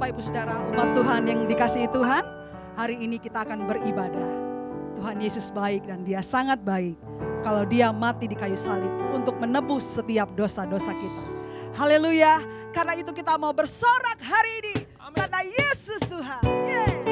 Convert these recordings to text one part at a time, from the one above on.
Bapak Ibu Saudara, umat Tuhan yang dikasihi Tuhan, hari ini kita akan beribadah. Tuhan Yesus baik dan Dia sangat baik. Kalau Dia mati di kayu salib untuk menebus setiap dosa-dosa kita. Haleluya. Karena itu kita mau bersorak hari ini. Amin. Karena Yesus Tuhan. Yes.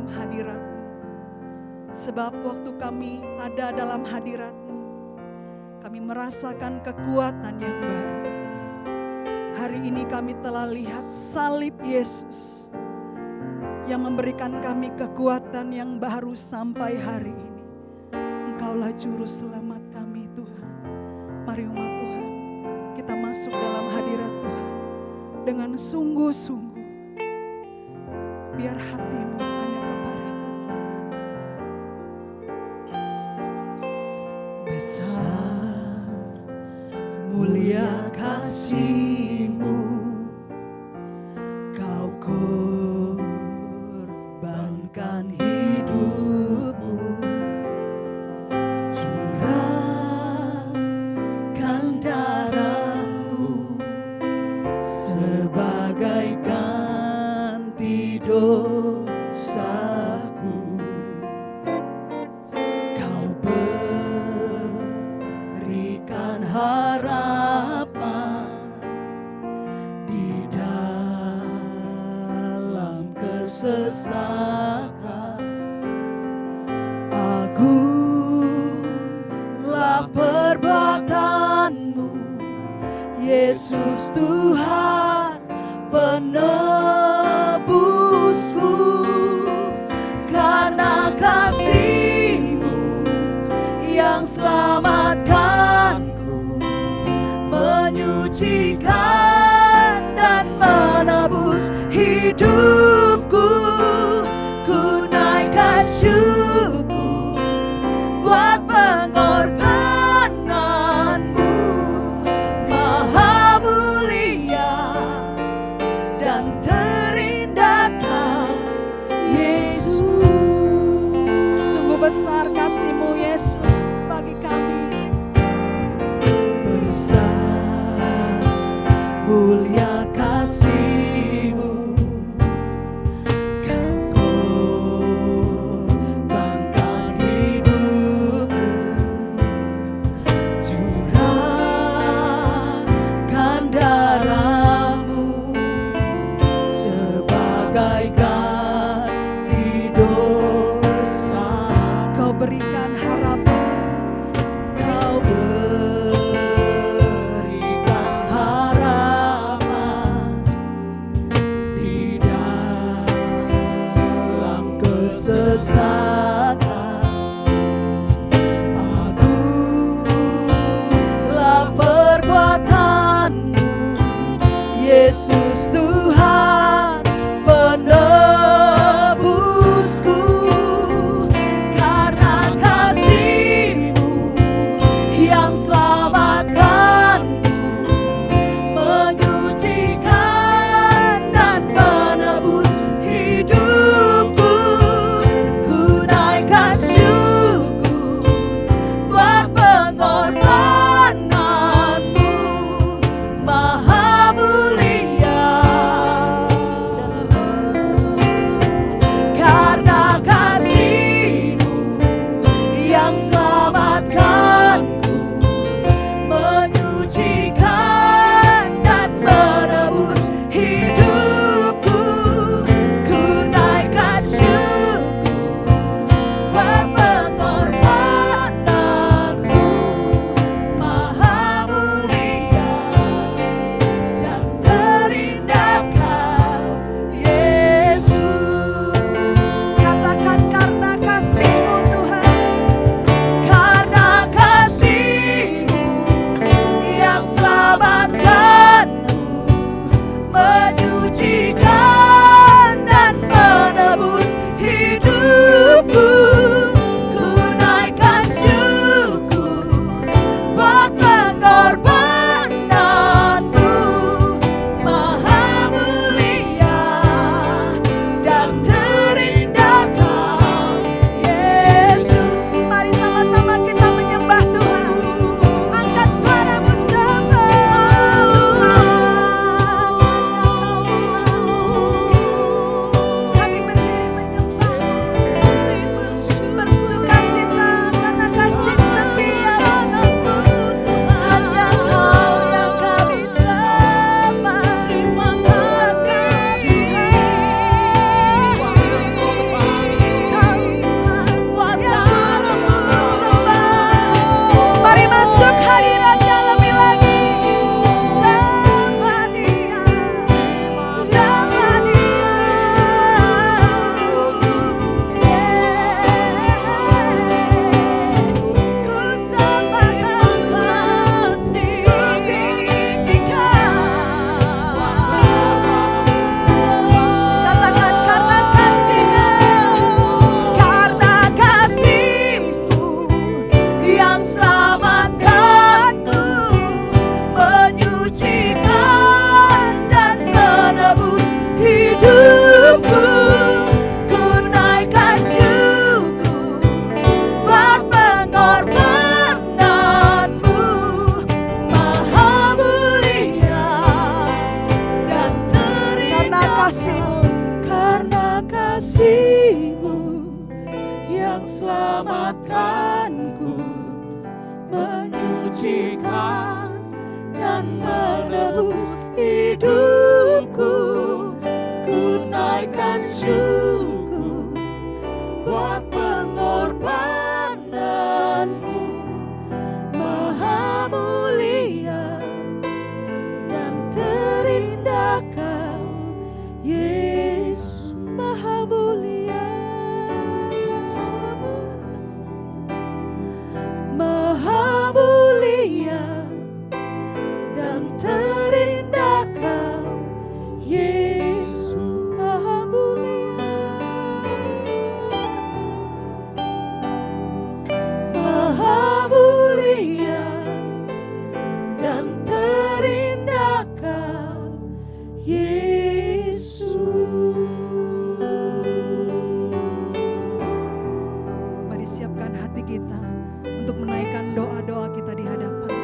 dalam hadirat-Mu. Sebab waktu kami ada dalam hadirat-Mu, kami merasakan kekuatan yang baru. Hari ini kami telah lihat salib Yesus yang memberikan kami kekuatan yang baru sampai hari ini. Engkaulah juru selamat kami Tuhan. Mari umat Tuhan, kita masuk dalam hadirat Tuhan dengan sungguh-sungguh. Biar hatimu hanya kepada Tuhan. Besar mulia kasih-Mu, Kau korbankan hidup-Mu, curahkan darah-Mu sebagai ganti dosaku. Kau berikan harapan di dalam kesesakan. Agunglah perbuatan-Mu, Yesus Tuhan penebusku. Karena kasih-Mu yang selamatkanku, menyucikan dan menebus hidupku. Ku naikkan syukur buat pengorbanan-Mu, Maha mulia dan terindah Yesus. Sungguh besar kasih-Mu Yesus bagi kami. Besar mulia kasih-Mu, Kau korbankan hidupku, curahkan darah-Mu sebagai ganti dosa. Kau berikan harapan, Kau berikan harapan di dalam kesesakan. Agunglah perbuatan-Mu, Yesus Tuhan penebusku. Karena kasih-Mu yang selamatkanku, menyucikan dan menebus hidupku. Ku menguatkanku, menyucikan dan menebus hidupku. Ku naikkan syukur buat pengorbananmu, Maha mulia dan terindah Kau, Yesus. Maha mulia, Maha mulia dan terindah Kau, Yesus. Maha mulia, Maha mulia dan terindah Kau, Yesus. Mari siapkan hati kita untuk menaikkan doa-doa kita di hadapan Tuhan.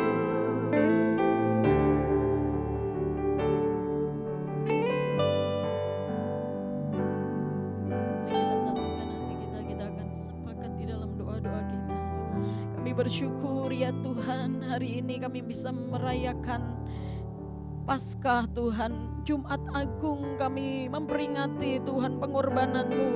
Mari kita satukan hati kita, kita akan sepakat di dalam doa-doa kita. Kami bersyukur ya Tuhan, hari ini kami bisa merayakan Paskah Tuhan, Jumat Agung, kami memperingati Tuhan pengorbanan-Mu.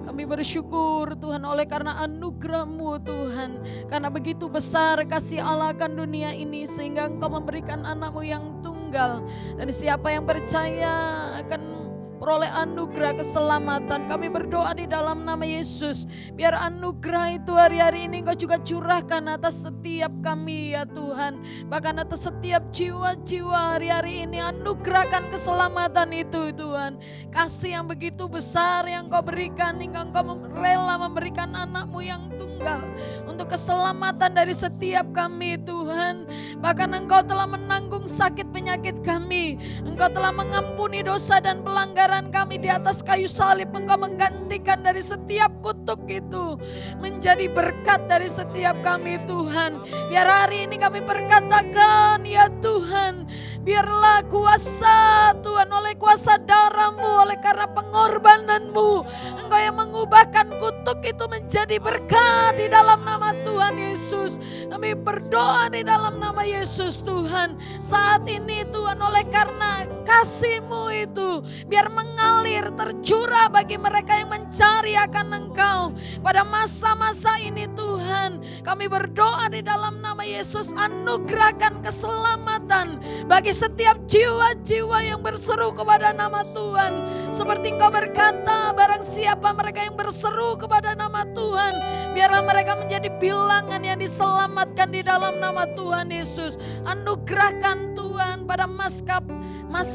Kami bersyukur Tuhan oleh karena anugerah-Mu Tuhan, karena begitu besar kasih Allah akan dunia ini sehingga Engkau memberikan anak-Mu yang tunggal, dan siapa yang percaya akan peroleh anugerah keselamatan. Kami berdoa di dalam nama Yesus, biar anugerah itu hari-hari ini Engkau juga curahkan atas setiap kami ya Tuhan, bahkan atas setiap jiwa-jiwa hari-hari ini. Anugerahkan keselamatan itu Tuhan, kasih yang begitu besar yang Engkau berikan hingga Engkau rela memberikan anak-Mu yang tunggal untuk keselamatan dari setiap kami Tuhan. Bahkan Engkau telah menanggung sakit penyakit kami, Engkau telah mengampuni dosa dan pelanggaran kami di atas kayu salib. Engkau menggantikan dari setiap kutuk itu menjadi berkat dari setiap kami Tuhan. Biar hari ini kami berkatakan ya Tuhan, biarlah kuasa Tuhan, oleh kuasa darah-Mu, oleh karena pengorbanan-Mu, Engkau yang mengubahkan kutuk itu menjadi berkat di dalam nama Tuhan Yesus. Kami berdoa di dalam nama Yesus Tuhan, saat ini Tuhan, oleh karena kasih-Mu itu biar mengalir tercurah bagi mereka yang mencari akan Engkau pada masa-masa ini Tuhan. Kami berdoa di dalam nama Yesus, anugerahkan keselamatan bagi setiap jiwa-jiwa yang berseru kepada nama Tuhan. Seperti Engkau berkata, barang siapa mereka yang berseru kepada nama Tuhan, biarlah mereka menjadi bilangan yang diselamatkan di dalam nama Tuhan Yesus. Anugerahkan Tuhan pada masa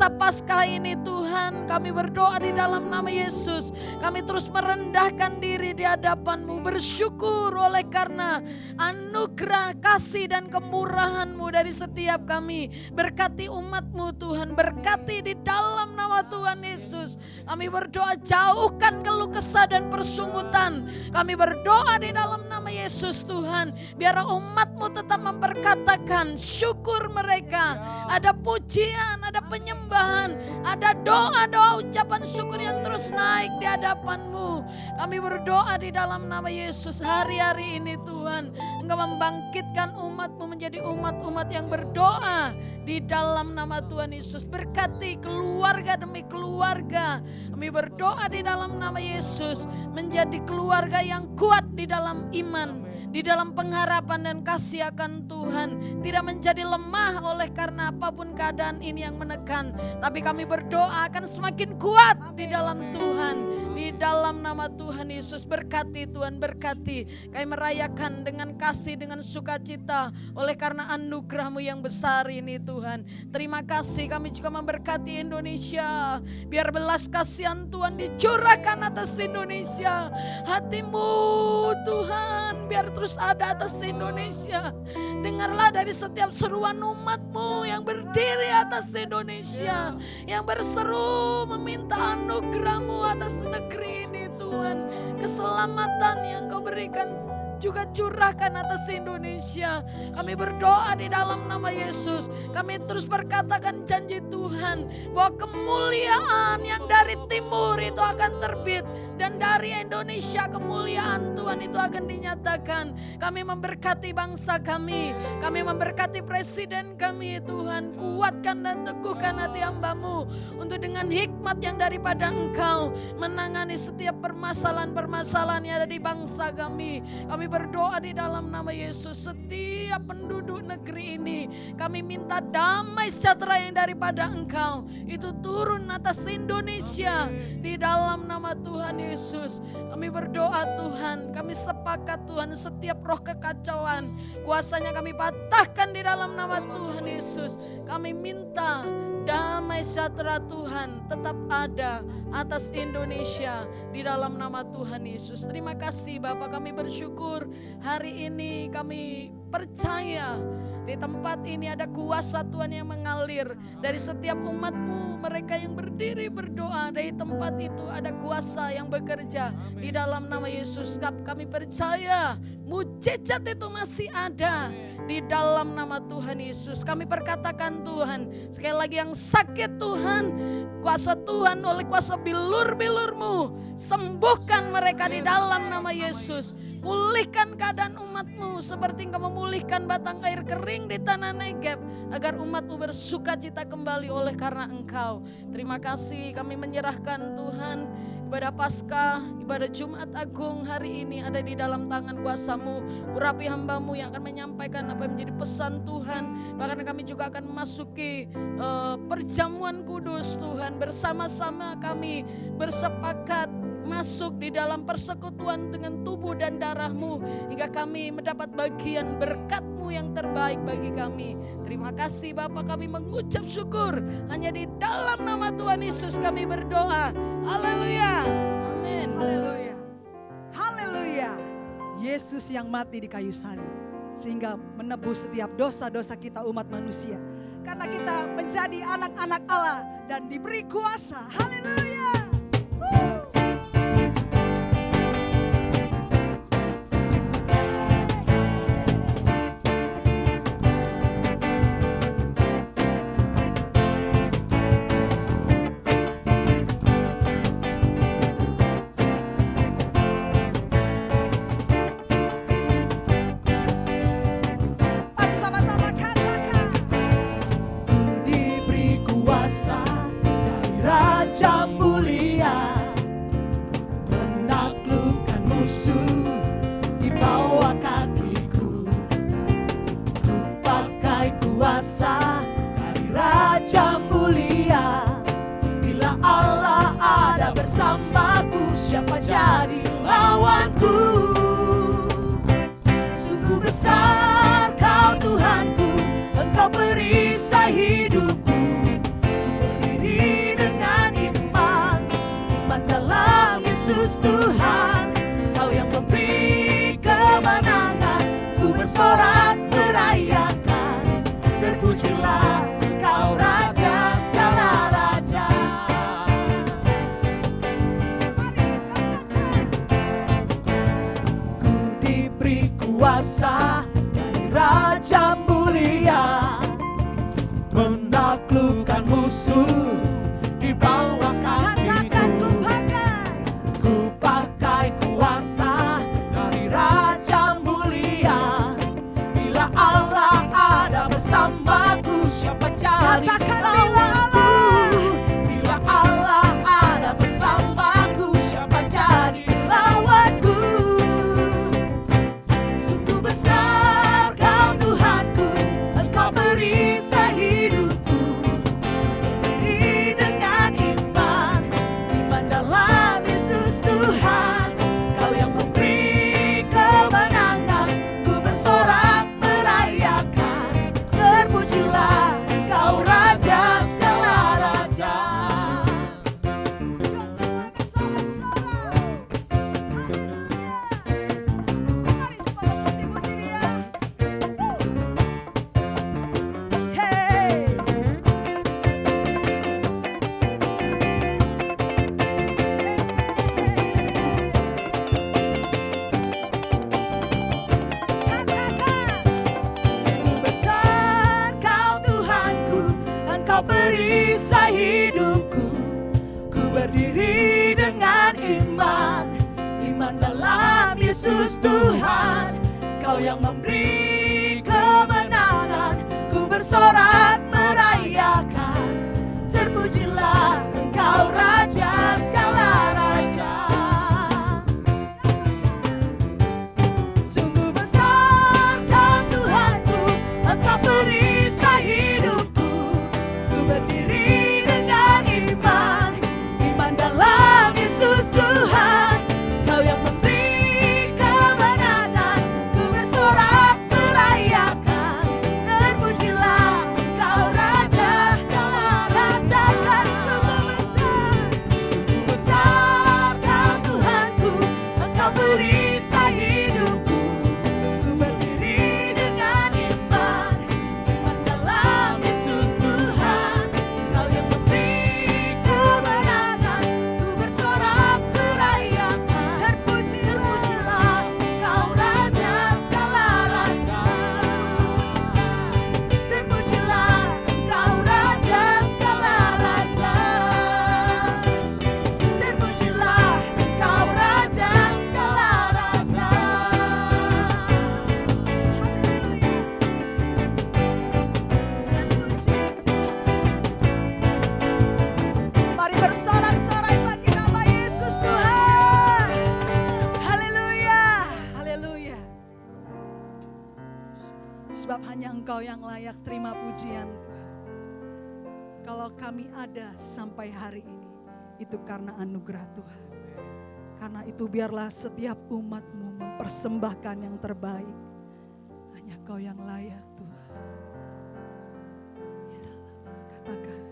Paskah ini Tuhan, kami berdoa di dalam nama Yesus. Kami terus merendahkan diri di hadapan-Mu, bersyukur oleh karena anugerah, kasih dan kemurahan-Mu dari setiap kami. Berkati umat-Mu Tuhan, berkati di dalam nama Tuhan Yesus. Kami berdoa, jauhkan keluh kesah dan persungutan. Kami berdoa di dalam nama Yesus Tuhan, biar umat-Mu tetap memperkatakan syukur mereka. Ada pujian, ada penyembahan, ada doa-doa ucapan syukur yang terus naik di hadapan-Mu. Kami berdoa di dalam nama Yesus, hari-hari ini Tuhan, Engkau membangkitkan umat-Mu menjadi umat-umat yang berdoa di dalam nama Tuhan Yesus. Berkati keluarga demi keluarga. Kami berdoa di dalam nama Yesus, menjadi keluarga yang kuat di dalam iman, di dalam pengharapan dan kasih akan Tuhan. Tidak menjadi lemah oleh karena apapun keadaan ini yang menekan, tapi kami berdoa akan semakin kuat di dalam Tuhan. Di dalam nama Tuhan Yesus, berkati Tuhan, berkati. Kami merayakan dengan kasih, dengan sukacita oleh karena anugerah-Mu yang besar ini Tuhan. Terima kasih, kami juga memberkati Indonesia. Biar belas kasihan Tuhan dicurahkan atas Indonesia. Hati-Mu Tuhan biar terus ada atas Indonesia. Dengarlah dari setiap seruan umat-Mu yang berdiri atas Indonesia, yang berseru meminta anugerah-Mu atas negeri ini Tuhan. Keselamatan yang Kau berikan juga curahkan atas Indonesia. Kami berdoa di dalam nama Yesus. Kami terus berkatakan janji Tuhan bahwa kemuliaan yang dari timur itu akan terbit, dan dari Indonesia kemuliaan Tuhan itu akan dinyatakan. Kami memberkati bangsa kami memberkati presiden kami. Tuhan, kuatkan dan teguhkan hati hamba-Mu untuk dengan hikmat yang daripada Engkau menangani setiap permasalahan-permasalahan yang ada di bangsa kami. Kami berdoa di dalam nama Yesus, setiap penduduk negeri ini kami minta damai sejahtera yang daripada Engkau itu turun atas Indonesia di dalam nama Tuhan Yesus. Kami berdoa Tuhan, kami sepakat Tuhan, setiap roh kekacauan kuasanya kami patahkan di dalam nama Tuhan Yesus. Kami minta damai sejahtera Tuhan tetap ada atas Indonesia di dalam nama Tuhan Yesus. Terima kasih Bapa, kami bersyukur hari ini kami percaya di tempat ini ada kuasa Tuhan yang mengalir dari setiap umat-Mu. Mereka yang berdiri berdoa dari tempat itu ada kuasa yang bekerja di dalam nama Yesus. Kami percaya mujizat itu masih ada di dalam nama Tuhan Yesus. Kami perkatakan Tuhan, sekali lagi yang sakit Tuhan, kuasa Tuhan oleh kuasa bilur-bilur-Mu, sembuhkan mereka di dalam nama Yesus. Pulihkan keadaan umat-Mu seperti Engkau memulihkan batang air kering di tanah Negeb, agar umat-Mu bersuka cita kembali oleh karena Engkau. Terima kasih, kami menyerahkan Tuhan ibadah Paskah, ibadah Jumat Agung hari ini ada di dalam tangan kuasa-Mu. Urapi hamba-Mu yang akan menyampaikan apa yang menjadi pesan Tuhan. Bahkan kami juga akan memasuki perjamuan kudus Tuhan. Bersama-sama kami bersepakat masuk di dalam persekutuan dengan tubuh dan darah-Mu, hingga kami mendapat bagian berkat-Mu yang terbaik bagi kami. Terima kasih Bapa, kami mengucap syukur hanya di dalam nama Tuhan Yesus kami berdoa. Haleluya. Amin. Haleluya. Haleluya. Yesus yang mati di kayu salib sehingga menebus setiap dosa-dosa kita umat manusia. Karena kita menjadi anak-anak Allah dan diberi kuasa. Haleluya. Siapa jadi lawanku? Sungguh besar Kau Tuhanku, Engkau perisai hidupku. Berdiri dengan iman dalam Yesus Tuhan. Kau yang memberi kemenangan, ku bersorak merayakan. Terpujilah Engkau Raja segala raja. Kuasa dari Raja mulia, menaklukkan musuh di bawah kakiku. Ku pakai kuasa dari Raja mulia. Bila Allah ada bersamaku, siapa jadi lawanku? Bila Allah ada bersamaku, siapa jadi lawanku? Perisai hidupku, berdiri Yesus Tuhan, Kau yang memberi kemenangan. Ku bersorak merayakan, terpujilah Engkau Raja segala raja. Sungguh besar Kau Tuhanku, Engkau perisai hidupku. Ku berdiri dengan iman, iman dalam Yesus Tuhan, Kau yang memberi kemenangan. Ku bersorak merayakan, terpujilah Engkau Raja segala raja. Dan sungguh besar Kau Tuhanku, Engkau perisai hidupku. Ku berdiri dengan iman, iman dalam Yesus Tuhan, Kau yang memberi kemenangan. Ku bersorak merayakan, terpujilah Engkau Raja segala raja. Terpujilah Engkau Raja segala raja. Terpujilah Engkau Raja segala raja. Mari bersorak-sorai bagi nama Yesus Tuhan. Haleluya, haleluya. Sebab hanya Engkau yang layak terima pujian Tuhan. Kalau kami ada sampai hari ini, itu karena anugerah Tuhan. Karena itu biarlah setiap umat-Mu mempersembahkan yang terbaik. Hanya Kau yang layak Tuhan. Katakan,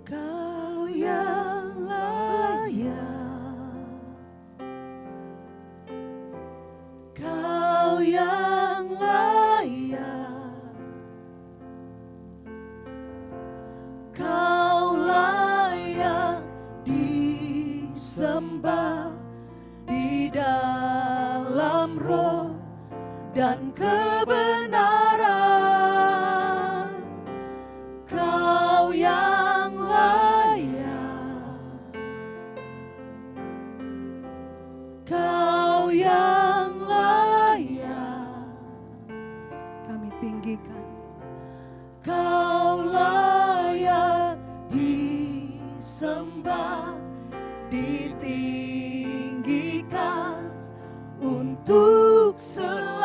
Kau yang layak, Kau yang layak, Kau layak disembah di dalam roh dan kebenaran. Kau yang layak, Kau yang layak, kami tinggikan. Kau layak disembah, ditinggikan untuk selamanya.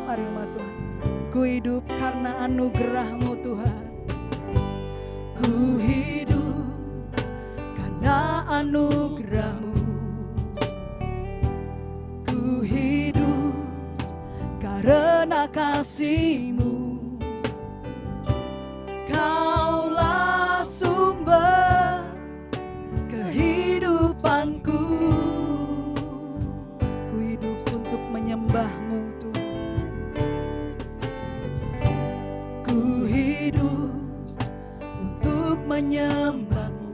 Mari umat Tuhan, ku hidup karena anugerah-Mu Tuhan. Ku hidup karena anugerah-Mu. Ku hidup karena kasih-Mu. Kaulah sumber kehidupanku. Ku hidup untuk menyembah-Mu Tuhan. Ku hidup untuk menyembah-Mu,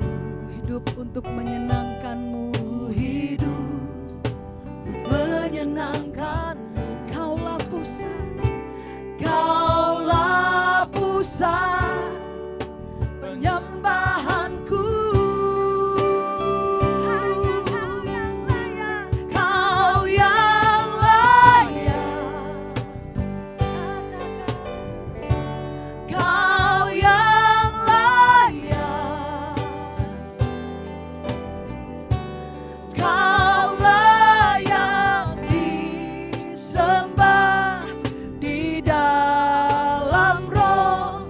hidup untuk menyenangkan-Mu, hidup untuk menyenangkan-Mu. Kaulah pusat, Kaulah pusat penyembahanku. Kau yang layak, Kau yang layak, Kau layak disembah di dalam roh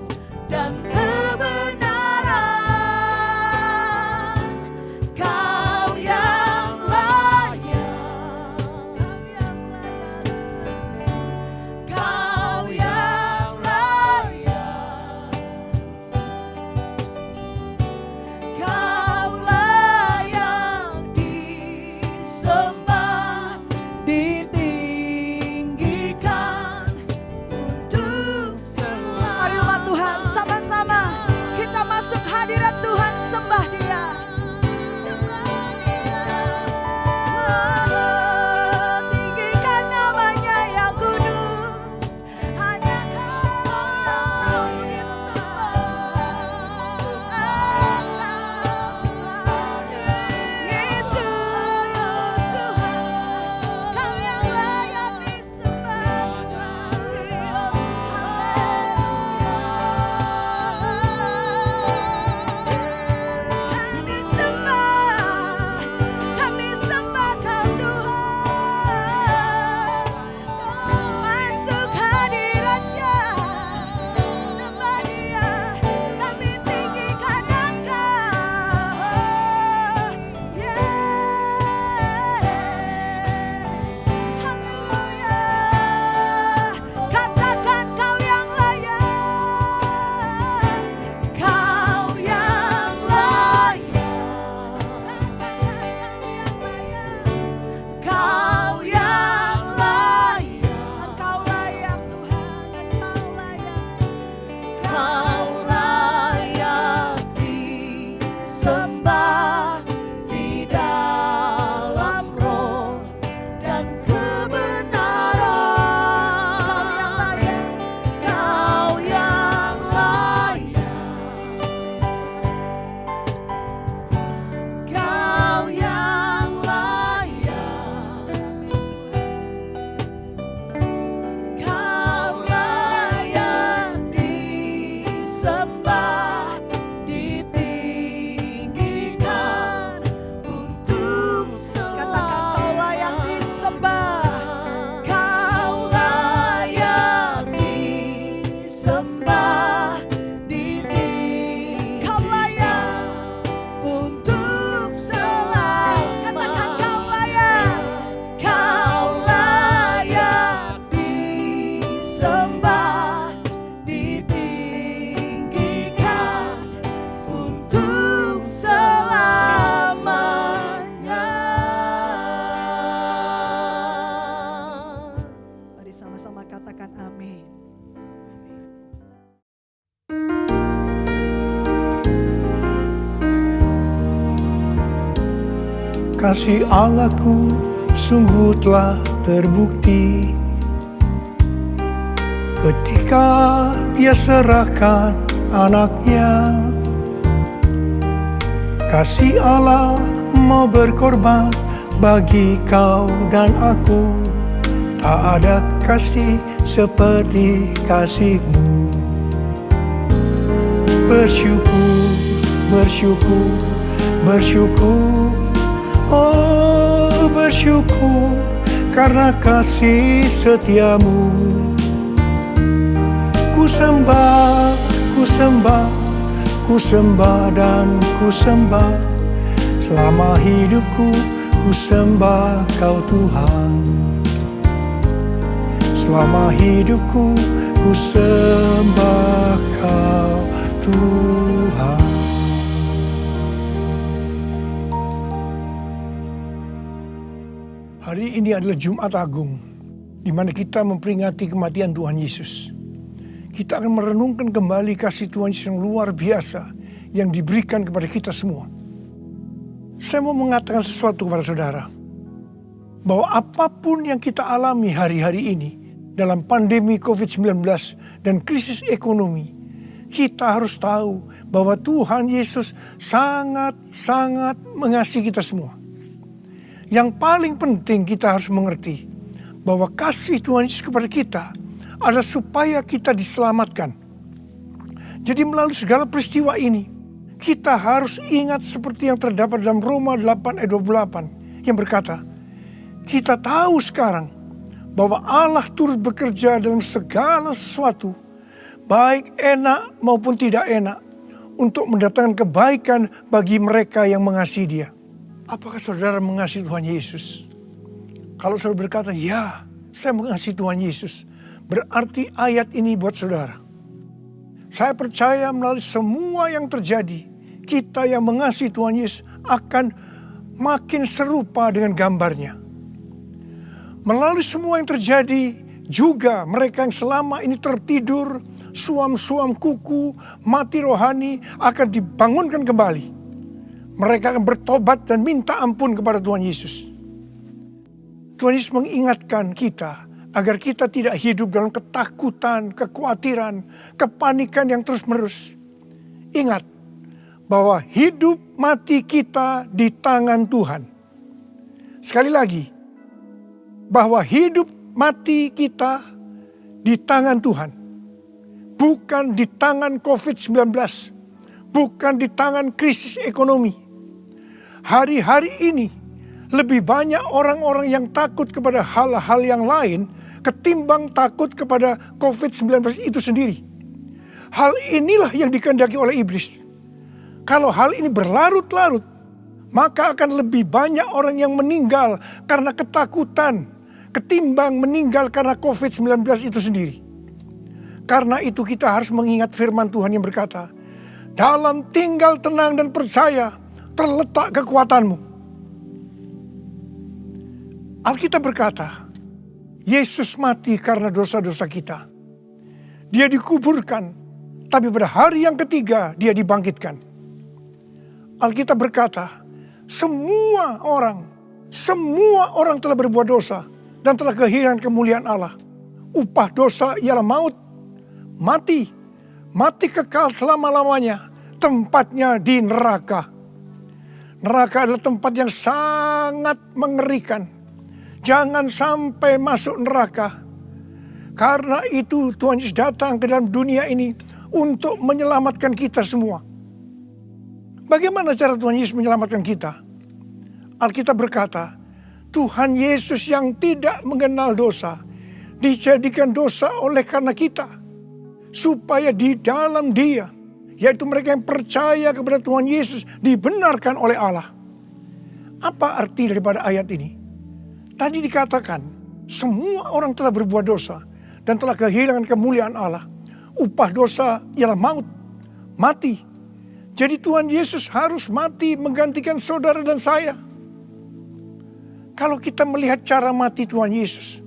kasih Allahku sungguh telah terbukti ketika Dia serahkan anaknya. Kasih Allah mau berkorban bagi kau dan aku. Tak ada kasih seperti kasih-Mu. Bersyukur, bersyukur, bersyukur. Oh, bersyukur karena kasih setia-Mu. Ku sembah, ku sembah, ku sembah dan ku sembah. Selama hidupku ku sembah Kau Tuhan. Selama hidupku ku sembah Kau Tuhan. Hari ini adalah Jumat Agung, di mana kita memperingati kematian Tuhan Yesus. Kita akan merenungkan kembali kasih Tuhan Yesus yang luar biasa yang diberikan kepada kita semua. Saya mau mengatakan sesuatu kepada saudara, bahwa apapun yang kita alami hari-hari ini dalam pandemi COVID-19 dan krisis ekonomi, kita harus tahu bahwa Tuhan Yesus sangat-sangat mengasihi kita semua. Yang paling penting kita harus mengerti bahwa kasih Tuhan Yesus kepada kita adalah supaya kita diselamatkan. Jadi melalui segala peristiwa ini, kita harus ingat seperti yang terdapat dalam Roma 8 ayat 28 yang berkata, kita tahu sekarang bahwa Allah turut bekerja dalam segala sesuatu, baik enak maupun tidak enak, untuk mendatangkan kebaikan bagi mereka yang mengasihi Dia. Apakah saudara mengasihi Tuhan Yesus? Kalau saudara berkata, ya, saya mengasihi Tuhan Yesus, berarti ayat ini buat saudara. Saya percaya melalui semua yang terjadi, kita yang mengasihi Tuhan Yesus akan makin serupa dengan gambarnya. Melalui semua yang terjadi, juga mereka yang selama ini tertidur, suam-suam kuku, mati rohani akan dibangunkan kembali. Mereka akan bertobat dan minta ampun kepada Tuhan Yesus. Tuhan Yesus mengingatkan kita agar kita tidak hidup dalam ketakutan, kekhawatiran, kepanikan yang terus-menerus. Ingat bahwa hidup mati kita di tangan Tuhan. Sekali lagi, bahwa hidup mati kita di tangan Tuhan. Bukan di tangan COVID-19. Bukan di tangan krisis ekonomi. Hari-hari ini lebih banyak orang-orang yang takut kepada hal-hal yang lain ketimbang takut kepada COVID-19 itu sendiri. Hal inilah yang dikehendaki oleh iblis. Kalau hal ini berlarut-larut, maka akan lebih banyak orang yang meninggal karena ketakutan ketimbang meninggal karena COVID-19 itu sendiri. Karena itu kita harus mengingat firman Tuhan yang berkata, dalam tinggal tenang dan percaya terletak kekuatanmu. Alkitab berkata, Yesus mati karena dosa-dosa kita. Dia dikuburkan, tapi pada hari yang ketiga dia dibangkitkan. Alkitab berkata, semua orang telah berbuat dosa dan telah kehilangan kemuliaan Allah. Upah dosa ialah maut, mati kekal selama-lamanya, tempatnya di neraka. Neraka adalah tempat yang sangat mengerikan. Jangan sampai masuk neraka. Karena itu Tuhan Yesus datang ke dalam dunia ini untuk menyelamatkan kita semua. Bagaimana cara Tuhan Yesus menyelamatkan kita? Alkitab berkata, Tuhan Yesus yang tidak mengenal dosa, dijadikan dosa oleh karena kita. Supaya di dalam Dia, yaitu mereka yang percaya kepada Tuhan Yesus, dibenarkan oleh Allah. Apa arti daripada ayat ini? Tadi dikatakan, semua orang telah berbuat dosa dan telah kehilangan kemuliaan Allah. Upah dosa ialah maut, mati. Jadi Tuhan Yesus harus mati menggantikan saudara dan saya. Kalau kita melihat cara mati Tuhan Yesus,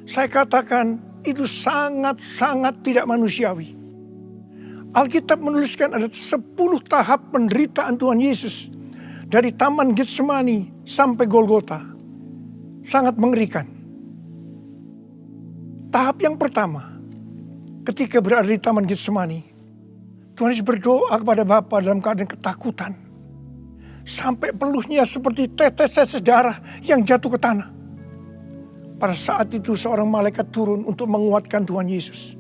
saya katakan itu sangat-sangat tidak manusiawi. Alkitab menuliskan ada 10 tahap penderitaan Tuhan Yesus. Dari Taman Getsemani sampai Golgota sangat mengerikan. Tahap yang pertama, ketika berada di Taman Getsemani, Tuhan Yesus berdoa kepada Bapa dalam keadaan ketakutan. Sampai peluhnya seperti tetes-tetes darah yang jatuh ke tanah. Pada saat itu seorang malaikat turun untuk menguatkan Tuhan Yesus.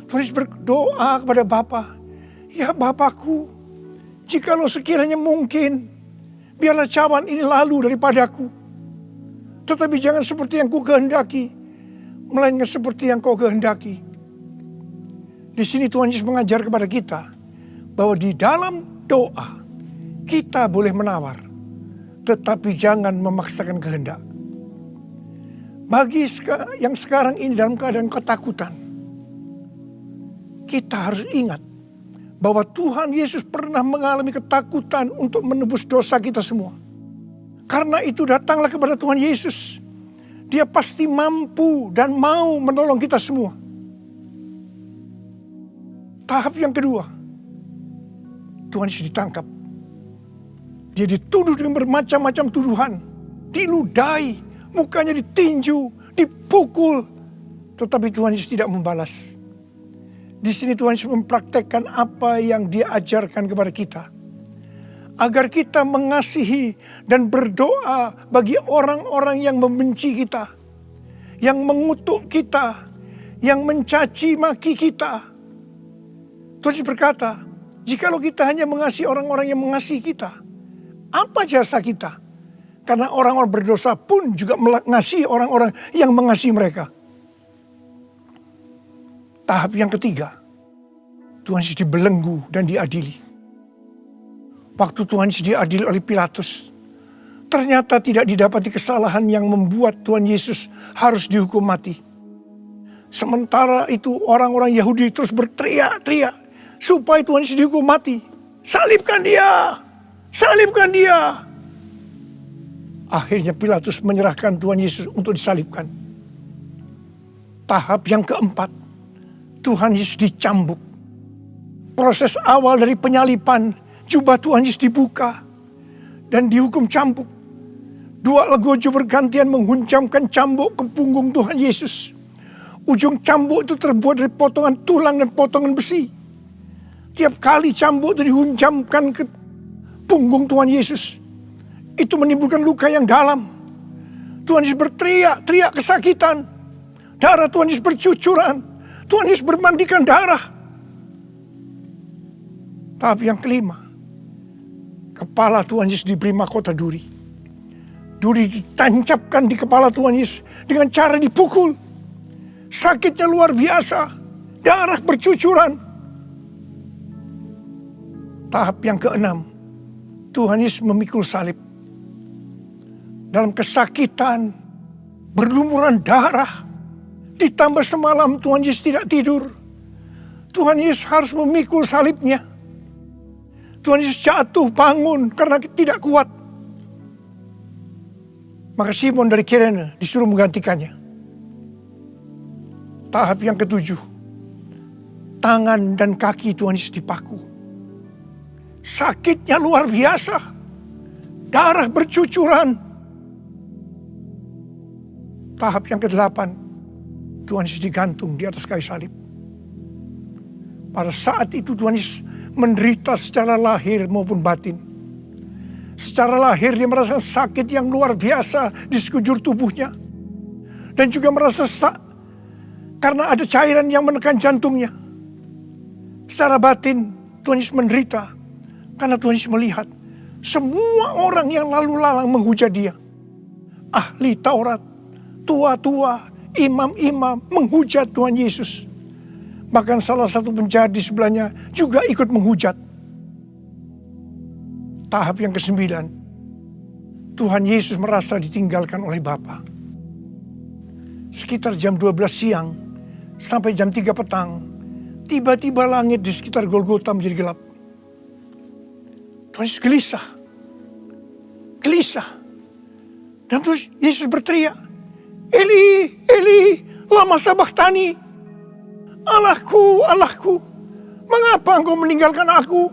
Tuhan Yesus berdoa kepada Bapa, "Ya Bapakku, jikalau sekiranya mungkin, biarlah cawan ini lalu daripadaku. Tetapi jangan seperti yang ku kehendaki, melainkan seperti yang kau kehendaki." Di sini Tuhan Yesus mengajar kepada kita bahwa di dalam doa kita boleh menawar, tetapi jangan memaksakan kehendak. Bagi yang sekarang ini dalam keadaan ketakutan, kita harus ingat bahwa Tuhan Yesus pernah mengalami ketakutan untuk menebus dosa kita semua. Karena itu datanglah kepada Tuhan Yesus. Dia pasti mampu dan mau menolong kita semua. Tahap yang kedua, Tuhan Yesus ditangkap. Dia dituduh dengan bermacam-macam tuduhan. Diludahi, mukanya ditinju, dipukul. Tetapi Tuhan Yesus tidak membalas. Di sini Tuhan Yesus mempraktekkan apa yang Dia ajarkan kepada kita. Agar kita mengasihi dan berdoa bagi orang-orang yang membenci kita. Yang mengutuk kita. Yang mencaci maki kita. Tuhan Yesus berkata, jikalau kita hanya mengasihi orang-orang yang mengasihi kita, apa jasa kita? Karena orang-orang berdosa pun juga mengasihi orang-orang yang mengasihi mereka. Tahap yang ketiga, Tuhan Yesus dibelenggu dan diadili. Waktu Tuhan Yesus diadili oleh Pilatus, ternyata tidak didapati kesalahan yang membuat Tuhan Yesus harus dihukum mati. Sementara itu orang-orang Yahudi terus berteriak-teriak supaya Tuhan Yesus dihukum mati. Salibkan dia! Salibkan dia! Akhirnya Pilatus menyerahkan Tuhan Yesus untuk disalibkan. Tahap yang keempat, Tuhan Yesus dicambuk. Proses awal dari penyalipan, jubah Tuhan Yesus dibuka dan dihukum cambuk. Dua legojo bergantian menghunjamkan cambuk ke punggung Tuhan Yesus. Ujung cambuk itu terbuat dari potongan tulang dan potongan besi. Tiap kali cambuk itu dihunjamkan ke punggung Tuhan Yesus, itu menimbulkan luka yang dalam. Tuhan Yesus berteriak-teriak kesakitan. Darah Tuhan Yesus bercucuran. Tuhan Yesus bermandikan darah. Tahap yang kelima, kepala Tuhan Yesus diberi mahkota duri. Duri ditancapkan di kepala Tuhan Yesus dengan cara dipukul. Sakitnya luar biasa. Darah bercucuran. Tahap yang keenam, Tuhan Yesus memikul salib. Dalam kesakitan, berlumuran darah, ditambah semalam Tuhan Yesus tidak tidur. Tuhan Yesus harus memikul salibnya. Tuhan Yesus jatuh bangun karena tidak kuat. Maka Simon dari Kirene disuruh menggantikannya. Tahap yang ketujuh, tangan dan kaki Tuhan Yesus dipaku. Sakitnya luar biasa. Darah bercucuran. Tahap yang ke-8, Tuhan Yesus digantung di atas kayu salib. Pada saat itu Tuhan Yesus menderita secara lahir maupun batin. Secara lahir dia merasa sakit yang luar biasa di sekujur tubuhnya. Dan juga merasa karena ada cairan yang menekan jantungnya. Secara batin Tuhan Yesus menderita. Karena Tuhan Yesus melihat semua orang yang lalu lalang menghujat dia. Ahli Taurat, tua-tua, imam-imam menghujat Tuhan Yesus. Bahkan salah satu penjahat di sebelahnya juga ikut menghujat. Tahap yang ke-9, Tuhan Yesus merasa ditinggalkan oleh Bapa. Sekitar jam 12 siang sampai jam 3 petang, tiba-tiba langit di sekitar Golgota menjadi gelap. Tuhan Yesus gelisah. Dan terus Yesus berteriak, Eli, Eli, lama sabachthani. Allahku, Allahku, mengapa engkau meninggalkan aku?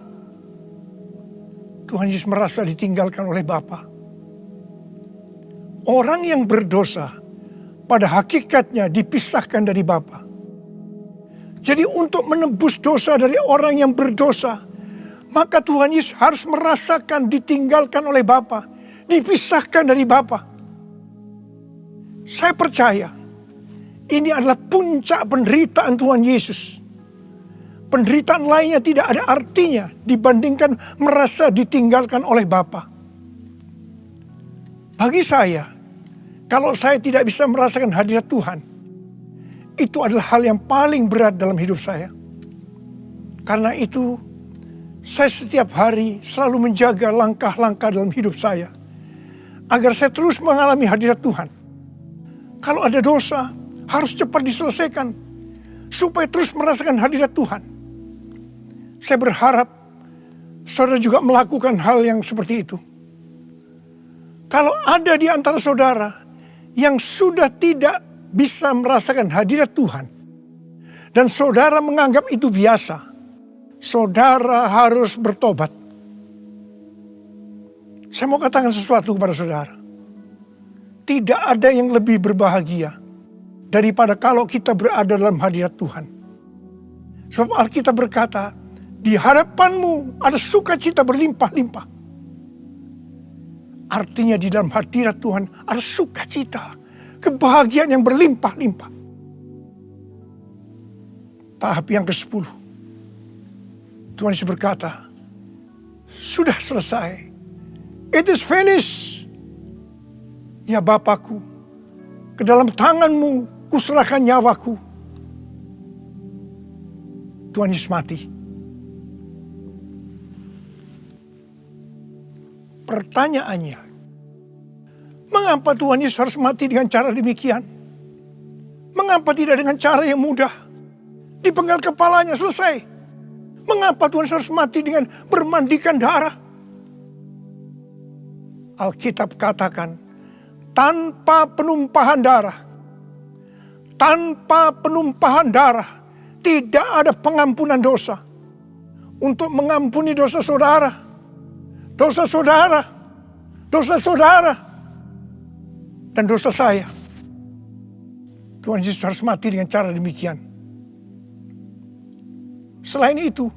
Tuhan Yesus merasa ditinggalkan oleh Bapa. Orang yang berdosa pada hakikatnya dipisahkan dari Bapa. Jadi untuk menebus dosa dari orang yang berdosa, maka Tuhan Yesus harus merasakan ditinggalkan oleh Bapa, dipisahkan dari Bapa. Saya percaya ini adalah puncak penderitaan Tuhan Yesus. Penderitaan lainnya tidak ada artinya dibandingkan merasa ditinggalkan oleh Bapa. Bagi saya, kalau saya tidak bisa merasakan hadirat Tuhan, itu adalah hal yang paling berat dalam hidup saya. Karena itu, saya setiap hari selalu menjaga langkah-langkah dalam hidup saya, agar saya terus mengalami hadirat Tuhan. Kalau ada dosa, harus cepat diselesaikan, supaya terus merasakan hadirat Tuhan. Saya berharap saudara juga melakukan hal yang seperti itu. Kalau ada di antara saudara yang sudah tidak bisa merasakan hadirat Tuhan, dan saudara menganggap itu biasa, saudara harus bertobat. Saya mau katakan sesuatu kepada saudara. Tidak ada yang lebih berbahagia daripada kalau kita berada dalam hadirat Tuhan. Sebab Alkitab berkata, di hadapanmu ada sukacita berlimpah-limpah. Artinya di dalam hadirat Tuhan ada sukacita, kebahagiaan yang berlimpah-limpah. Tahap yang ke-10. Tuhan Yesus berkata, sudah selesai. It is finished. Ya Bapakku, ke dalam tanganmu kuserahkan nyawaku. Tuhan Yesus mati. Pertanyaannya, mengapa Tuhan Yesus harus mati dengan cara demikian? Mengapa tidak dengan cara yang mudah? Dipenggal kepalanya, selesai. Mengapa Tuhan Yesus harus mati dengan bermandikan darah? Alkitab katakan, tanpa penumpahan darah, tidak ada pengampunan dosa. Untuk mengampuni dosa saudara, dan dosa saya, Tuhan Yesus harus mati dengan cara demikian. Selain itu,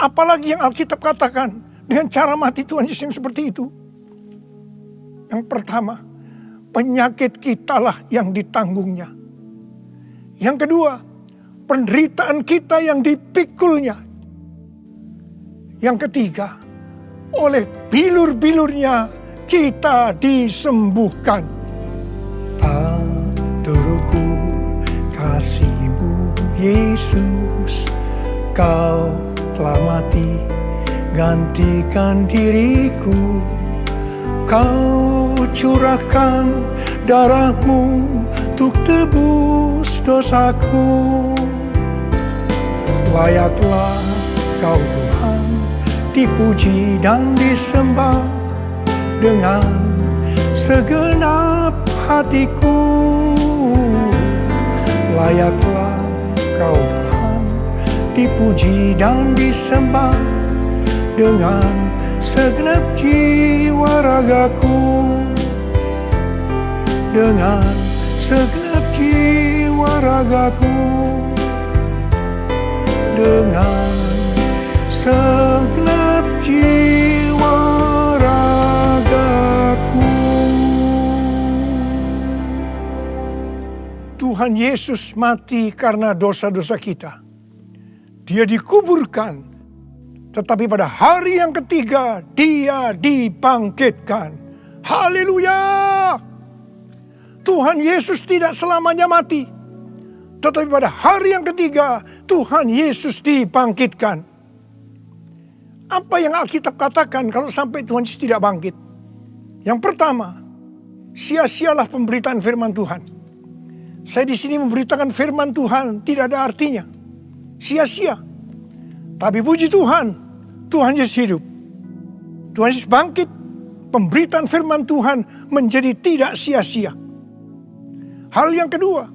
apalagi yang Alkitab katakan dengan cara mati Tuhan Yesus yang seperti itu? Yang pertama, penyakit kitalah yang ditanggungnya. Yang kedua, penderitaan kita yang dipikulnya. Yang ketiga, oleh bilur-bilurnya kita disembuhkan. Tak terukur kasih-Mu Yesus, Kau telah mati gantikan diriku. Kau curahkan darah-Mu untuk tebus dosaku. Layaklah Kau Tuhan dipuji dan disembah dengan segenap hatiku. Layaklah Kau Tuhan dipuji dan disembah dengan segenap jiwa ragaku. Dengan segenap jiwa ragaku. Dengan segenap jiwa ragaku. Tuhan Yesus mati karena dosa-dosa kita. Dia dikuburkan, tetapi pada hari yang ketiga Dia dibangkitkan. Haleluya! Tuhan Yesus tidak selamanya mati, tetapi pada hari yang ketiga Tuhan Yesus dibangkitkan. Apa yang Alkitab katakan kalau sampai Tuhan Yesus tidak bangkit? Yang pertama, sia-sialah pemberitaan firman Tuhan. Saya di sini memberitakan firman Tuhan tidak ada artinya. Sia-sia. Tapi puji Tuhan, Tuhan Yesus hidup. Tuhan Yesus bangkit, pemberitaan firman Tuhan menjadi tidak sia-sia. Hal yang kedua,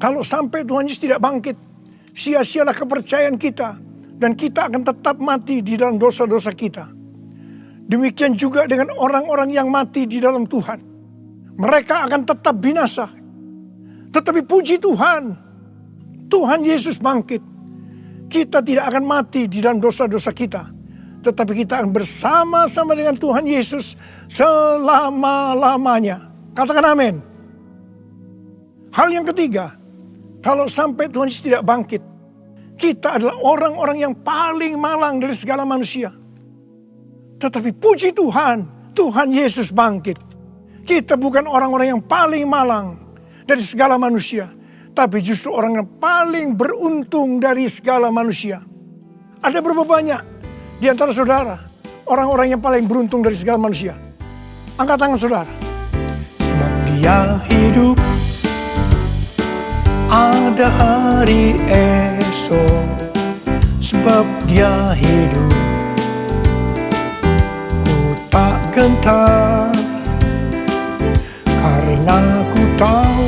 kalau sampai Tuhan Yesus tidak bangkit, sia-sialah kepercayaan kita. Dan kita akan tetap mati di dalam dosa-dosa kita. Demikian juga dengan orang-orang yang mati di dalam Tuhan. mereka akan tetap binasa. Tetapi puji Tuhan, Tuhan Yesus bangkit. Kita tidak akan mati di dalam dosa-dosa kita, tetapi kita akan bersama-sama dengan Tuhan Yesus selama-lamanya. Katakan amin. Hal yang ketiga, kalau sampai Tuhan Yesus tidak bangkit, kita adalah orang-orang yang paling malang dari segala manusia. Tetapi puji Tuhan, Tuhan Yesus bangkit. Kita bukan orang-orang yang paling malang dari segala manusia, tapi justru orang yang paling beruntung dari segala manusia. Ada berapa banyak di antara saudara orang-orang yang paling beruntung dari segala manusia? Angkat tangan saudara. Sebab Dia hidup, ada hari esok. Sebab Dia hidup, ku tak gentar, karena ku tahu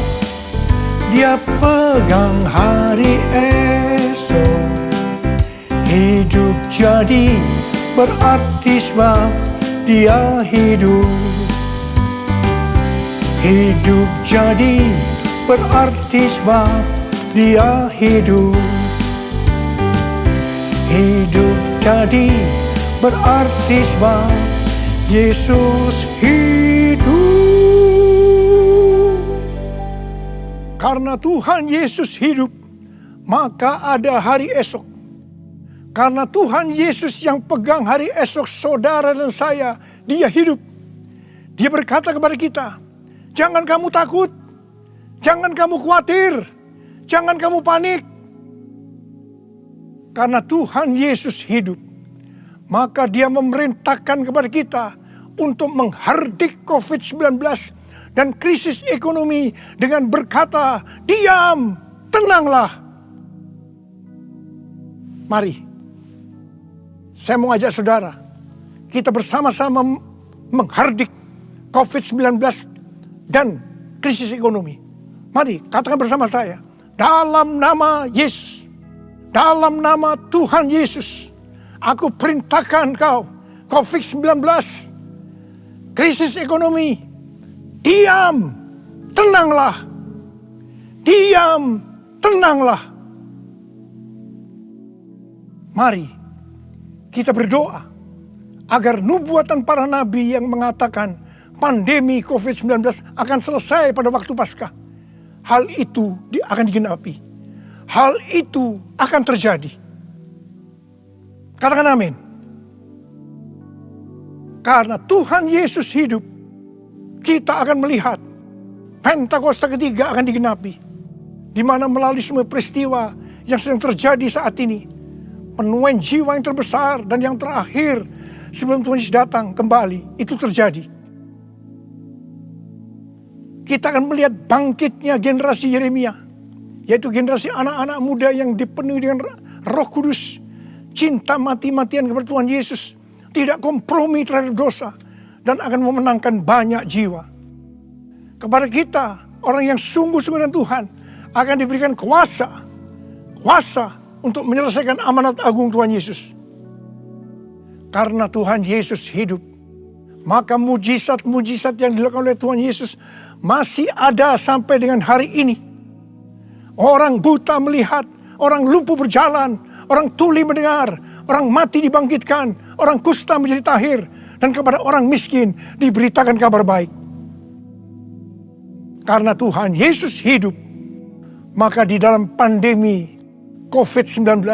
Dia pegang hari esok. Hidup jadi berarti sebab Dia hidup. Hidup jadi berarti sebab Dia hidup. Hidup jadi berarti sebab Yesus hidup. Karena Tuhan Yesus hidup, maka ada hari esok. Karena Tuhan Yesus yang pegang hari esok saudara dan saya, Dia hidup. Dia berkata kepada kita, jangan kamu takut, jangan kamu khawatir, jangan kamu panik. Karena Tuhan Yesus hidup, maka Dia memerintahkan kepada kita untuk menghardik COVID-19 dan krisis ekonomi dengan berkata, diam, tenanglah. Mari, saya mau ajak saudara, kita bersama-sama menghardik COVID-19 dan krisis ekonomi. Mari, katakan bersama saya, dalam nama Yesus, dalam nama Tuhan Yesus, aku perintahkan kau, COVID-19, krisis ekonomi, diam, tenanglah. Diam, tenanglah. Mari kita berdoa agar nubuatan para nabi yang mengatakan pandemi COVID-19 akan selesai pada waktu Paskah. Hal itu akan digenapi. Hal itu akan terjadi. Katakan amin. Karena Tuhan Yesus hidup, kita akan melihat Pentakosta ketiga akan digenapi. Di mana melalui semua peristiwa yang sedang terjadi saat ini, penuaian jiwa yang terbesar dan yang terakhir sebelum Tuhan Yesus datang kembali, itu terjadi. Kita akan melihat bangkitnya generasi Yeremia, yaitu generasi anak-anak muda yang dipenuhi dengan Roh Kudus, cinta mati-matian kepada Tuhan Yesus, tidak kompromi terhadap dosa, dan akan memenangkan banyak jiwa. Kepada kita, orang yang sungguh-sungguh dengan Tuhan, akan diberikan kuasa untuk menyelesaikan amanat agung Tuhan Yesus. Karena Tuhan Yesus hidup, maka mujizat-mujizat yang dilakukan oleh Tuhan Yesus masih ada sampai dengan hari ini. Orang buta melihat, orang lumpuh berjalan, orang tuli mendengar, orang mati dibangkitkan, orang kusta menjadi tahir, dan kepada orang miskin diberitakan kabar baik. Karena Tuhan Yesus hidup, maka di dalam pandemi COVID-19,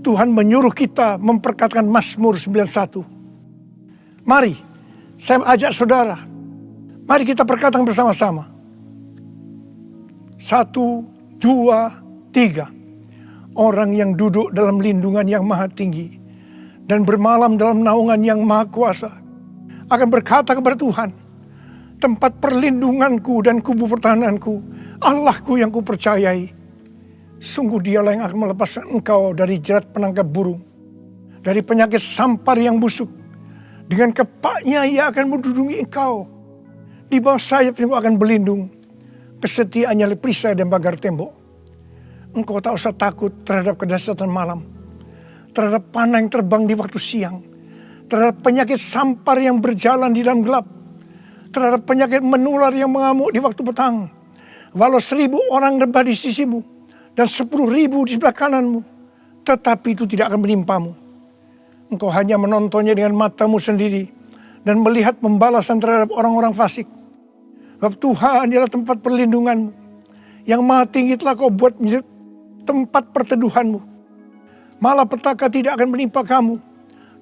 Tuhan menyuruh kita memperkatakan Mazmur 91. Mari, saya ajak saudara, mari kita perkatakan bersama-sama. 1, 2, 3. Orang yang duduk dalam lindungan yang maha tinggi dan bermalam dalam naungan yang maha kuasa akan berkata kepada Tuhan, tempat perlindunganku dan kubu pertahananku, Allahku yang kupercayai. Sungguh Dialah yang akan melepaskan engkau dari jerat penangkap burung, dari penyakit sampar yang busuk. Dengan kepaknya Ia akan mendudungi engkau. Di bawah sayapnya engkau akan berlindung. Kesetiaannya perisai dan pagar tembok. Engkau tak usah takut terhadap kedahsyatan malam, terhadap panah yang terbang di waktu siang, terhadap penyakit sampar yang berjalan di dalam gelap, terhadap penyakit menular yang mengamuk di waktu petang. Walau 1000 orang rebah di sisimu dan 10.000 di sebelah kananmu, tetapi itu tidak akan menimpamu. Engkau hanya menontonnya dengan matamu sendiri dan melihat pembalasan terhadap orang-orang fasik. Sebab Tuhan adalah tempat perlindunganmu. Yang maha tinggi telah kau buat menjadi tempat perteduhanmu. Malapetaka tidak akan menimpa kamu,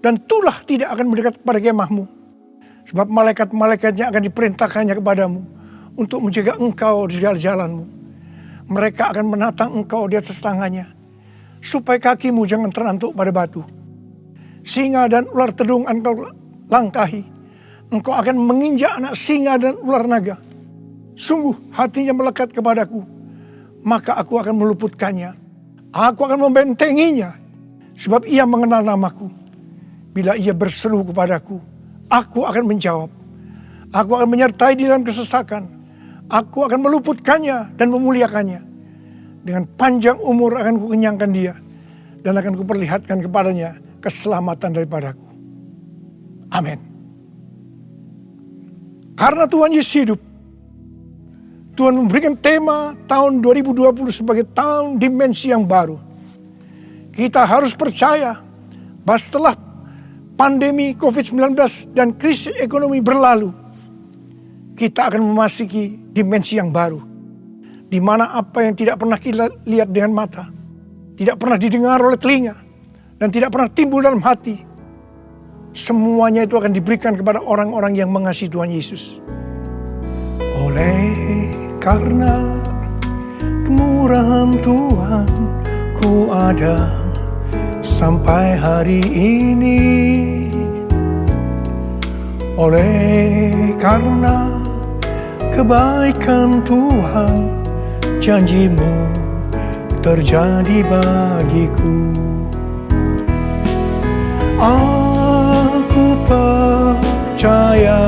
dan tulah tidak akan mendekat kepada kemahmu. Sebab malaikat-malaikatnya akan diperintahkannya kepadamu untuk menjaga engkau di segala jalanmu. Mereka akan menatang engkau di atas tangannya, supaya kakimu jangan terantuk pada batu. Singa dan ular tedung engkau langkahi. Engkau akan menginjak anak singa dan ular naga. Sungguh hatinya melekat kepadaku, maka aku akan meluputkannya. Aku akan membentenginya, sebab ia mengenal namaku. Bila ia berseru kepadaku, aku akan menjawab. Aku akan menyertai di dalam kesesakan. Aku akan meluputkannya dan memuliakannya. Dengan panjang umur akan kukenyangkan dia, dan akan kuperlihatkan kepadanya keselamatan daripadaku. Amin. Karena Tuhan Yesus hidup, Tuhan memberikan tema tahun 2020 sebagai tahun dimensi yang baru. Kita harus percaya bahwa setelah pandemi COVID-19 dan krisis ekonomi berlalu, kita akan memasuki dimensi yang baru. Di mana apa yang tidak pernah kita lihat dengan mata, tidak pernah didengar oleh telinga, dan tidak pernah timbul dalam hati, semuanya itu akan diberikan kepada orang-orang yang mengasihi Tuhan Yesus. Oleh karena kemurahan Tuhan, ku ada sampai hari ini. Oleh karena kebaikan Tuhan, janjimu terjadi bagiku. Aku percaya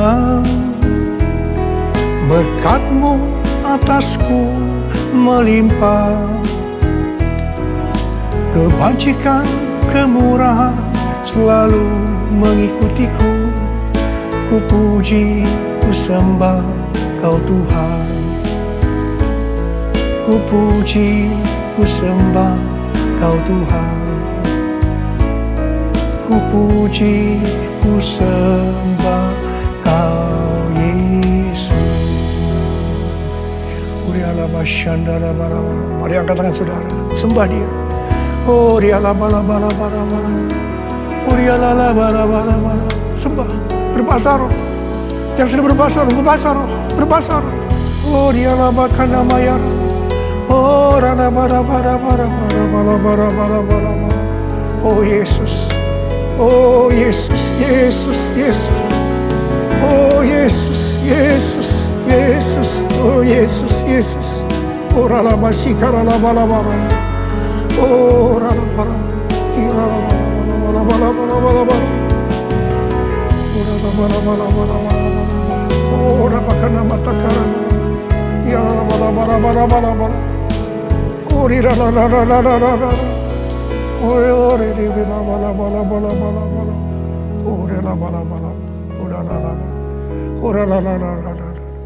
berkat-Mu atasku melimpah. Kebajikan, kemurahan selalu mengikutiku. Ku puji, ku sembah Kau Tuhan. Ku puji, ku sembah Kau Tuhan. Ku puji, ku sembah Kau Yesus. Mari angkat tangan saudara, sembah Dia. Oh, sembah, berbahasa roh. Yang sudah berbahasa roh, berbahasa roh. Oh, dia labakan nama ya. Oh, rana bara. Oh, Yesus. Oh, Yesus, Yesus, Yesus. Oh, Yesus, Yesus, Yesus. Oh, Yesus, Yesus. Oh, rana masikara bara. Oh, rana bara. Ora bakana matakara. Ya bara. Ori la. Ore di bala. Ore la bala. Ora la.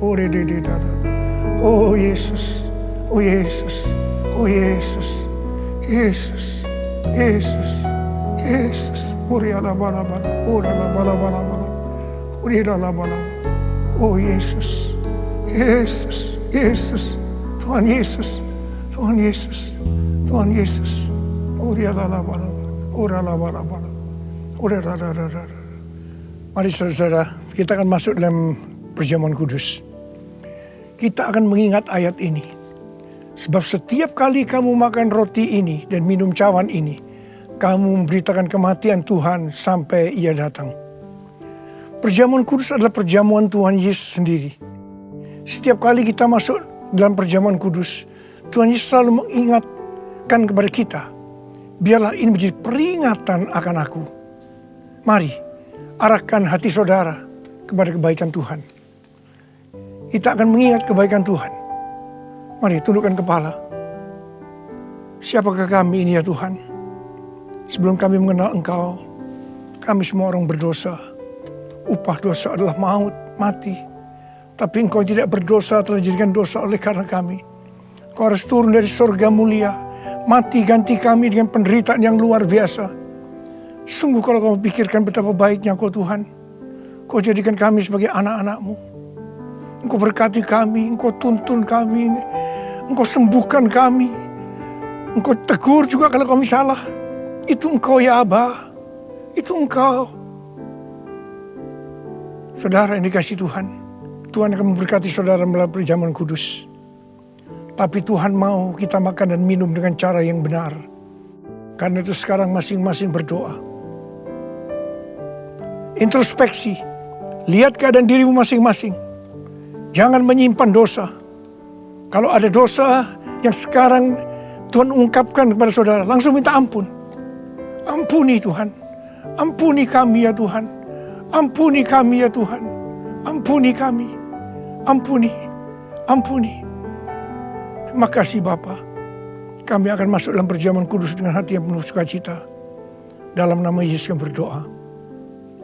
Ore di. Oh Yesus. Oh Yesus. Oh Yesus. Yesus. Yesus. Yesus. Ori la bala. Ora la bala. Ori la bala. Oh Yesus. Yesus. Yesus. Tuhan Yesus. Tuhan Yesus. Tuhan Yesus. Ori la bala. Ora la bala. Ora la. Mari saudara, kita akan masuk dalam perjamuan kudus. Kita akan mengingat ayat ini. Sebab setiap kali kamu makan roti ini dan minum cawan ini, kamu memberitakan kematian Tuhan sampai Ia datang. Perjamuan kudus adalah perjamuan Tuhan Yesus sendiri. Setiap kali kita masuk dalam perjamuan kudus, Tuhan Yesus selalu mengingatkan kepada kita, biarlah ini menjadi peringatan akan aku. Mari, arahkan hati saudara kepada kebaikan Tuhan. Kita akan mengingat kebaikan Tuhan. Mari tundukkan kepala. Siapakah kami ini ya Tuhan? Sebelum kami mengenal Engkau, kami semua orang berdosa. Upah dosa adalah maut, mati. Tapi Engkau tidak berdosa, telah dijadikan dosa oleh karena kami. Engkau harus turun dari surga mulia, mati ganti kami dengan penderitaan yang luar biasa. Sungguh kalau kau pikirkan betapa baiknya Engkau Tuhan, Kau jadikan kami sebagai anak-anak-Mu. Engkau berkati kami, Engkau tuntun kami, Engkau sembuhkan kami. Engkau tegur juga kalau kami salah. Itu Engkau ya Aba, itu Engkau. Saudara yang dikasihi Tuhan, Tuhan akan memberkati saudara melalui perjamuan kudus. Tapi Tuhan mau kita makan dan minum dengan cara yang benar. Karena itu sekarang masing-masing berdoa. Introspeksi, lihat keadaan dirimu masing-masing. Jangan menyimpan dosa. Kalau ada dosa yang sekarang Tuhan ungkapkan kepada saudara, langsung minta ampun. Ampuni Tuhan, ampuni kami ya Tuhan, ampuni kami ya Tuhan, ampuni kami, ampuni, ampuni. Terima kasih Bapa. Kami akan masuk dalam perjamuan kudus dengan hati yang penuh sukacita. Dalam nama Yesus yang berdoa.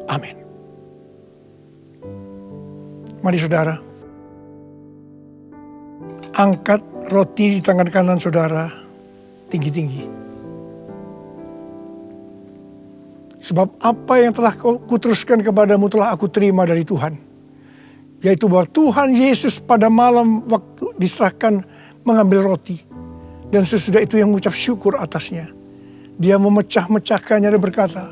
Amin. Mari saudara, angkat roti di tangan kanan saudara tinggi-tinggi. Sebab apa yang telah kuteruskan kepadamu telah aku terima dari Tuhan. Yaitu bahwa Tuhan Yesus pada malam waktu diserahkan mengambil roti. Dan sesudah itu yang mengucap syukur atasnya. Dia memecah-mecahkannya dan berkata,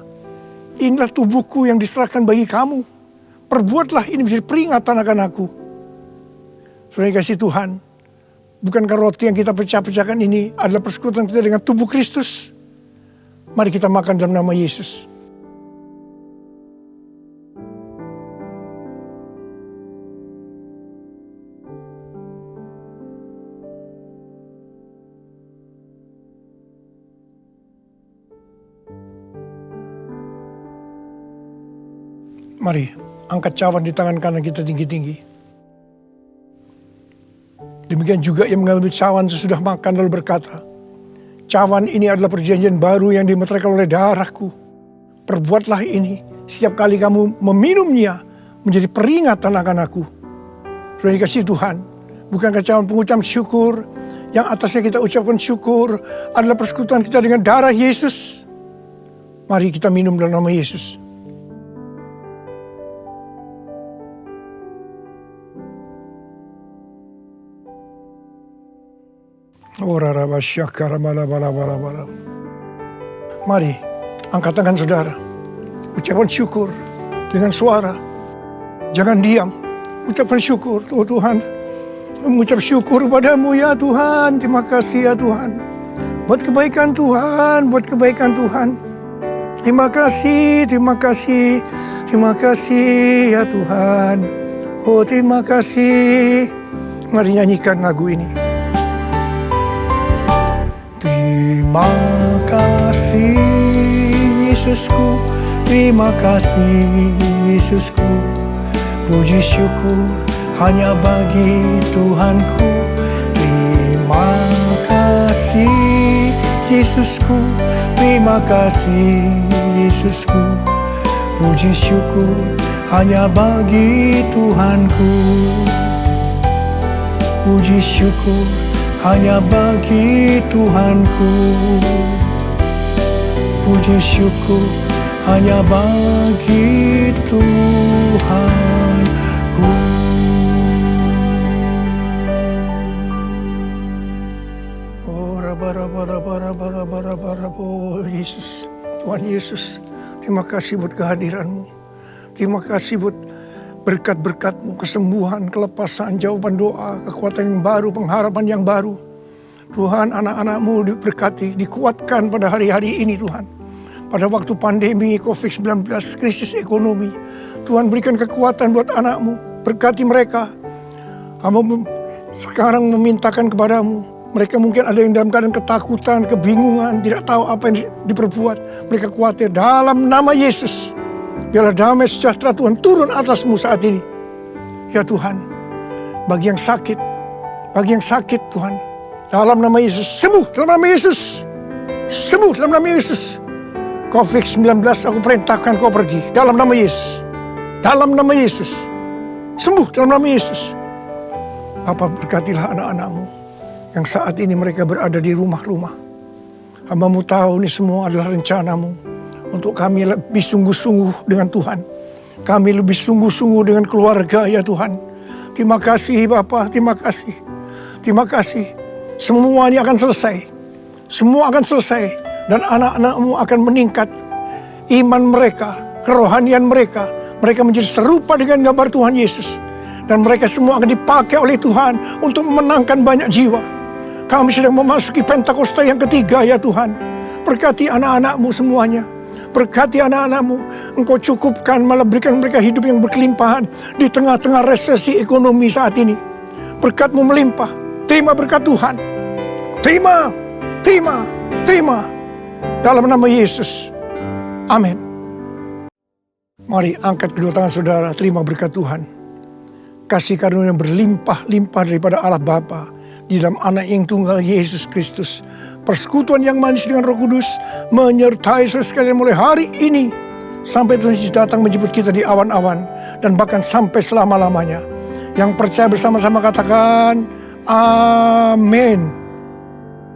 inilah tubuhku yang diserahkan bagi kamu. Perbuatlah ini menjadi peringatan akan aku. Saudara yang kasih Tuhan, bukankah roti yang kita pecah-pecahkan ini adalah persekutuan kita dengan tubuh Kristus? Mari kita makan dalam nama Yesus. Mari, angkat cawan di tangan kanan kita tinggi-tinggi. Demikian juga yang mengambil cawan sesudah makan lalu berkata, cawan ini adalah perjanjian baru yang dimeteraikan oleh darahku. Perbuatlah ini setiap kali kamu meminumnya menjadi peringatan akan aku. Sudah dikasih Tuhan, bukankah cawan pengucapan syukur yang atasnya kita ucapkan syukur adalah persekutuan kita dengan darah Yesus? Mari kita minum dalam nama Yesus. Mari, angkat tangan saudara. Ucapan syukur dengan suara. Jangan diam. Ucapan syukur. Oh Tuhan, mengucap syukur padamu ya Tuhan. Terima kasih ya Tuhan. Buat kebaikan Tuhan, buat kebaikan Tuhan. Terima kasih, terima kasih. Terima kasih ya Tuhan. Oh terima kasih. Mari nyanyikan lagu ini. Terima kasih Yesusku, terima kasih Yesusku. Puji syukur hanya bagi Tuhanku. Terima kasih Yesusku, terima kasih Yesusku. Puji syukur hanya bagi Tuhanku. Puji syukur hanya bagi Tuhanku. Puji syukur hanya bagi Tuhanku. Oh, oh Yesus, Tuhan Yesus, terima kasih buat kehadiran-Mu. Terima kasih buat berkat-berkat-Mu, kesembuhan, kelepasan, jawaban doa, kekuatan yang baru, pengharapan yang baru. Tuhan, anak-anak-Mu diberkati, dikuatkan pada hari-hari ini Tuhan. Pada waktu pandemi COVID-19, krisis ekonomi, Tuhan berikan kekuatan buat anak-Mu, berkati mereka. Hamba sekarang memintakan kepadamu, mereka mungkin ada yang dalam keadaan ketakutan, kebingungan, tidak tahu apa yang diperbuat. Mereka khawatir, dalam nama Yesus. Biarlah damai sejahtera Tuhan turun atasmu saat ini. Ya Tuhan, bagi yang sakit Tuhan, dalam nama Yesus, sembuh dalam nama Yesus. Sembuh dalam nama Yesus. COVID-19 aku perintahkan kau pergi, dalam nama Yesus. Dalam nama Yesus. Sembuh dalam nama Yesus. Bapa, berkatilah anak-anak-Mu yang saat ini mereka berada di rumah-rumah. Hamba-Mu tahu ini semua adalah rencana-Mu untuk kami lebih sungguh-sungguh dengan Tuhan. Kami lebih sungguh-sungguh dengan keluarga ya Tuhan. Terima kasih Bapa, terima kasih. Terima kasih. Semua ini akan selesai. Semua akan selesai. Dan anak-anak-Mu akan meningkat. Iman mereka, kerohanian mereka. Mereka menjadi serupa dengan gambar Tuhan Yesus. Dan mereka semua akan dipakai oleh Tuhan untuk memenangkan banyak jiwa. Kami sedang memasuki Pentakosta yang ketiga ya Tuhan. Berkati anak-anak-Mu semuanya. Berkati anak-anak-Mu. Engkau cukupkan, malah berikan mereka hidup yang berkelimpahan di tengah-tengah resesi ekonomi saat ini. Berkat-Mu melimpah. Terima berkat Tuhan. Terima, terima, terima. Dalam nama Yesus. Amin. Mari angkat kedua tangan saudara, terima berkat Tuhan. Kasih karunia yang berlimpah-limpah daripada Allah Bapa di dalam anak yang tunggal Yesus Kristus. Persekutuan yang manis dengan Roh Kudus menyertai saudara sekalian mulai hari ini sampai Tuhan Yesus datang menjemput kita di awan-awan dan bahkan sampai selama-lamanya. Yang percaya bersama-sama katakan amin.